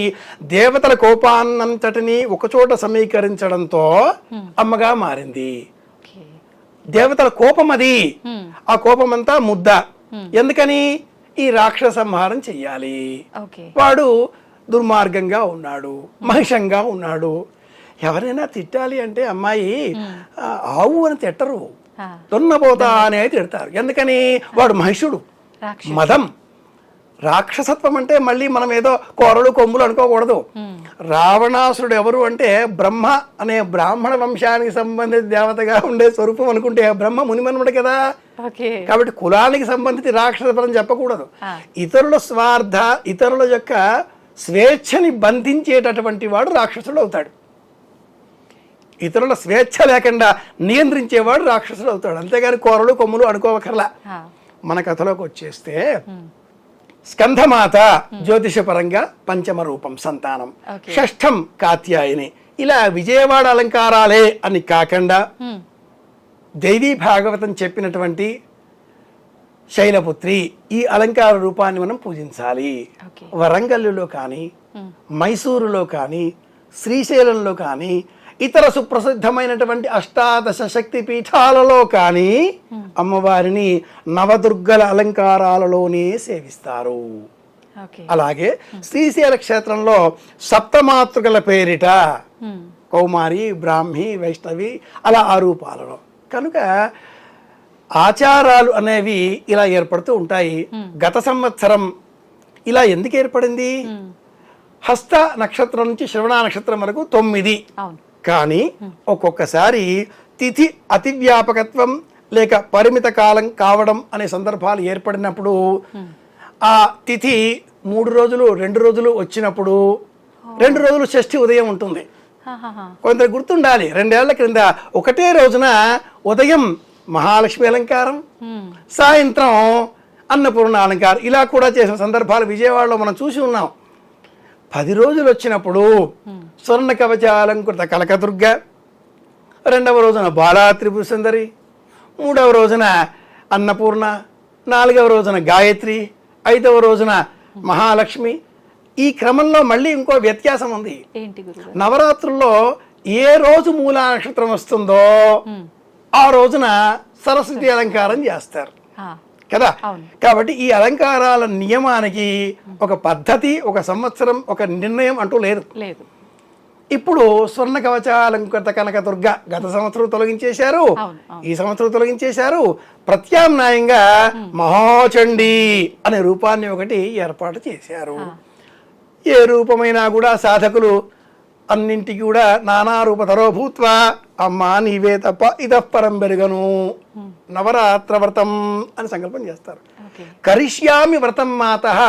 దేవతల కోపాన్నంతటిని ఒకచోట సమీకరించడంతో అమ్మగా మారింది. దేవతల కోపం అది. ఆ కోపమంతా ముద్ద. ఎందుకని? ఈ రాక్షస సంహారం చెయ్యాలి. వాడు దుర్మార్గంగా ఉన్నాడు, మహిషంగా ఉన్నాడు. ఎవరైనా తిట్టాలి అంటే అమ్మాయి ఆవు అని తిట్టరు, దున్నపోతా అని తిడతారు. ఎందుకని? వాడు మహిషుడు, మదం. రాక్షసత్వం అంటే మళ్ళీ మనం ఏదో కోరలు కొమ్ములు అనుకోకూడదు. రావణాసురుడు ఎవరు అంటే బ్రహ్మ అనే బ్రాహ్మణ వంశానికి సంబంధించిన దేవతగా ఉండే స్వరూపం అనుకుంటే బ్రహ్మ మునిమనుడు కదా. కాబట్టి కులానికి సంబంధించి రాక్షసపరం చెప్పకూడదు. ఇతరుల స్వార్థ, ఇతరుల యొక్క స్వేచ్ఛని బంధించేటటువంటి వాడు రాక్షసుడు అవుతాడు. ఇతరుల స్వేచ్ఛ లేకుండా నియంత్రించేవాడు రాక్షసుడు అవుతాడు. అంతేగాని కోరలు కొమ్ములు అనుకోవకర్లా. మన కథలోకి వచ్చేస్తే స్కంధమాత జ్యోతిషపరంగా పంచమ రూపం సంతానం, షష్ఠం కాత్యాయని. ఇలా విజయవాడ అలంకారాలే అని కాకుండా దేవీ భాగవతం చెప్పినటువంటి శైలపుత్రి ఈ అలంకార రూపాన్ని మనం పూజించాలి. వరంగల్లో కానీ, మైసూరులో కానీ, శ్రీశైలంలో కానీ, ఇతర సుప్రసిద్ధమైనటువంటి 18 శక్తి పీఠాలలో కానీ అమ్మవారిని నవదుర్గల అలంకారాలలోనే సేవిస్తారు. అలాగే శ్రీశైల క్షేత్రంలో సప్తమాతృకల పేరిట కౌమారి, బ్రాహ్మి, వైష్ణవి అలా ఆ రూపాలలో. కనుక ఆచారాలు అనేవి ఇలా ఏర్పడుతూ ఉంటాయి. గత సంవత్సరం ఇలా ఎందుకు ఏర్పడింది? హస్త నక్షత్రం నుంచి శ్రవణ నక్షత్రం వరకు 9. కానీ ఒక్కొక్కసారి తిథి అతివ్యాపకత్వం లేక పరిమిత కాలం కావడం అనే సందర్భాలు ఏర్పడినప్పుడు ఆ తిథి 3 రోజులు 2 రోజులు వచ్చినప్పుడు 2 రోజులు షష్ఠి ఉదయం ఉంటుంది. కొంత గుర్తుండాలి, 2 ఏళ్ల క్రింద ఒకటే రోజున ఉదయం మహాలక్ష్మి అలంకారం, సాయంత్రం అన్నపూర్ణ అలంకారం ఇలా కూడా చేసిన సందర్భాలు విజయవాడలో మనం చూసి ఉన్నాం. 10 రోజులు వచ్చినప్పుడు స్వర్ణ కవచాలంకృత కనకదుర్గ, 2వ రోజున బాలా త్రిపుర సుందరి, 3వ రోజున అన్నపూర్ణ, 4వ రోజున గాయత్రి, 5వ రోజున మహాలక్ష్మి. ఈ క్రమంలో మళ్ళీ ఇంకో వ్యత్యాసం ఉంది. నవరాత్రుల్లో ఏ రోజు మూలా నక్షత్రం వస్తుందో ఆ రోజున సరస్వతి అలంకారం చేస్తారు కదా. కాబట్టి ఈ అలంకారాల నియమానికి ఒక పద్ధతి, ఒక సంవత్సరం, ఒక నిర్ణయం అంటూ లేదు. ఇప్పుడు స్వర్ణ కవచాలంకృత కనక దుర్గ గత సంవత్సరం తొలగించేశారు, అవును, అవును. ఈ సంవత్సరం తొలగించేశారు. ప్రత్యామ్నాయంగా మహాచండీ అనే రూపాన్ని ఒకటి ఏర్పాటు చేశారు. ఏ రూపమైనా కూడా సాధకులు అన్నింటికి కూడా నానా రూపధరో భూత్వా అమ్మా నీవే తప్ప ఇదఃపరం బెరుగను నవరాత్ర వ్రతం అని సంకల్పం చేస్తారు. కరిష్యామి వ్రతం మాతః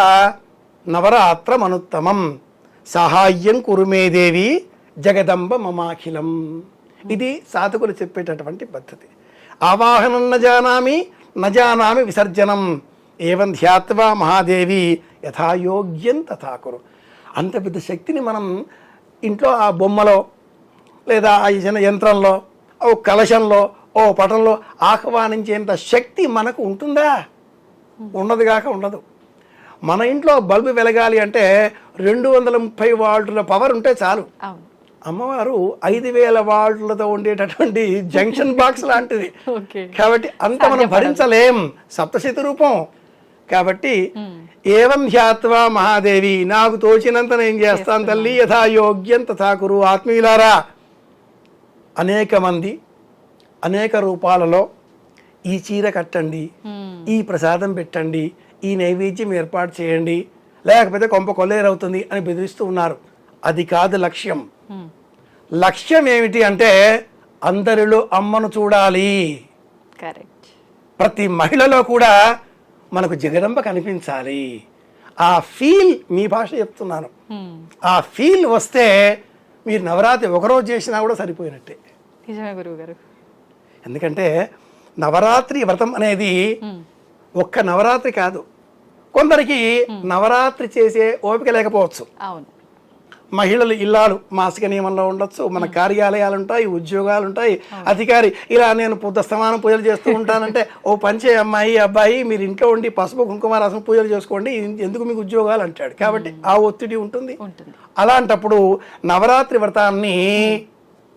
నవరాత్రమనుత్తమం సహాయం కురుమే దేవి జగదంబ మమాఖిలం. ఇది సాధకులు చెప్పేటటువంటి పద్ధతి. ఆవాహనం నజానామి విసర్జనం ఏవం ధ్యాత్వా మహాదేవి యథాయోగ్యం తథా కురు. అంత పెద్ద శక్తిని మనం ఇంట్లో ఆ బొమ్మలో లేదా ఆ చిన్న యంత్రంలో ఓ కలశంలో ఓ పటంలో ఆహ్వానించేంత శక్తి మనకు ఉంటుందా? ఉండదు కాక ఉండదు. మన ఇంట్లో బల్బు వెలగాలి అంటే 230 వాల్టుల పవర్ ఉంటే చాలు. అమ్మవారు 5000 వాల్టులతో ఉండేటటువంటి జంక్షన్ బాక్స్ లాంటిది. కాబట్టి అంత మనం భరించలేం, సప్తశతి రూపం. కాబట్టి ఏవం ధ్యాత్వా మహాదేవి నాకు తోచినంత నేను చేస్తాను తల్లి యథాయోగ్యం తథా కురు. ఆత్మీయులారా, అనేక మంది అనేక రూపాలలో ఈ చీర కట్టండి, ఈ ప్రసాదం పెట్టండి, ఈ నైవేద్యం ఏర్పాటు చేయండి, లేకపోతే కొంప కొల్లేరవుతుంది అని బెదిరిస్తూ ఉన్నారు. అది కాదు లక్ష్యం. లక్ష్యం ఏమిటి అంటే అందరిలో అమ్మను చూడాలి. ప్రతి మహిళలో కూడా మనకు జగదంబ కనిపించాలి. ఆ ఫీల్, మీ భాష చెప్తున్నాను, ఆ ఫీల్ వస్తే మీరు నవరాత్రి ఒకరోజు చేసినా కూడా సరిపోయినట్టే. నిజమే గురువుగారు. ఎందుకంటే నవరాత్రి వ్రతం అనేది ఒక్క నవరాత్రి కాదు. కొందరికి నవరాత్రి చేసే ఓపిక లేకపోవచ్చు. అవును, మహిళలు ఇల్లాలు మాసిక నియమంలో ఉండొచ్చు, మన కార్యాలయాలు ఉంటాయి, ఉద్యోగాలు ఉంటాయి, అధికారి ఇలా నేను స్తమానం పూజలు చేస్తూ ఉంటానంటే ఓ పంచే అమ్మాయి అబ్బాయి మీరు ఇంట్లో ఉండి పసుపు కుంకుమ రసం పూజలు చేసుకోండి, ఎందుకు మీకు ఉద్యోగాలు అంటాడు. కాబట్టి ఆ ఒత్తిడి ఉంటుంది. అలాంటప్పుడు నవరాత్రి వ్రతాన్ని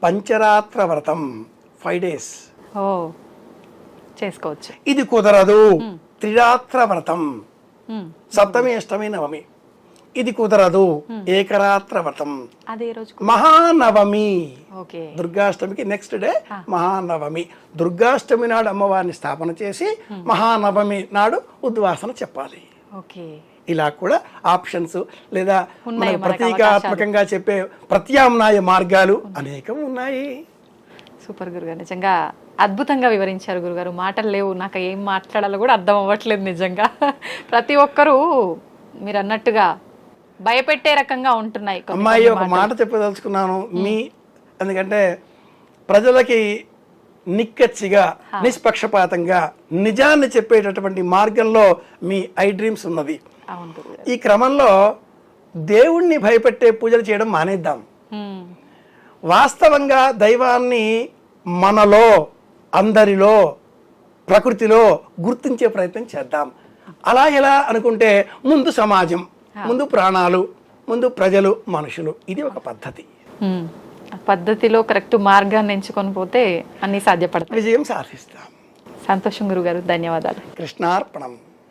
పంచరాత్ర వ్రతం 5 days చేసుకోవచ్చు. ఇది కుదరదు. త్రిరాత్ర వ్రతం సప్తమి అష్టమి నవమి ఇది కుదరదు. ఏకరాత్ర వ్రతం మహానవమి, దుర్గాష్టమికి నెక్స్ట్ డే మహానవమి. దుర్గాష్టమి నాడు అమ్మవారిని స్థాపన చేసి మహానవమి నాడు ఉద్వాసన చెప్పాలి. ఇలా కూడా ఆప్షన్స్ లేదా ప్రతీకాత్మకంగా చెప్పే ప్రత్యామ్నాయ మార్గాలు అనేకం ఉన్నాయి. సూపర్ గురుగారు, నిజంగా అద్భుతంగా వివరించారు గురుగారు. మాటలు లేవు, నాకు ఏం మాట్లాడాలో కూడా అర్థం అవ్వట్లేదు. నిజంగా ప్రతి ఒక్కరూ మీరు అన్నట్టుగా భయపెట్టే రకంగా ఉంటున్నాయి. అమ్మాయి ఒక మాట చెప్పదలుచుకున్నాను ఎందుకంటే ప్రజలకి నిక్కచ్చిగా నిష్పక్షపాతంగా నిజాన్ని చెప్పేటటువంటి మార్గంలో మీ ఐ డ్రీమ్స్ ఉన్నది. ఈ క్రమంలో దేవుణ్ణి భయపెట్టే పూజలు చేయడం మానేద్దాం. వాస్తవంగా దైవాన్ని మనలో అందరిలో ప్రకృతిలో గుర్తించే ప్రయత్నం చేద్దాం. అలా ఎలా అనుకుంటే ముందు సమాజం, ముందు ప్రాణాలు, ముందు ప్రజలు, మనుషులు. ఇది ఒక పద్ధతి. పద్ధతిలో కరెక్ట్ మార్గాన్ని ఎంచుకొని పోతే అన్ని సాధ్యపడతాయి, విజయం సాధిస్తాం. సంతోషం గురుగారు, ధన్యవాదాలు. కృష్ణార్పణం.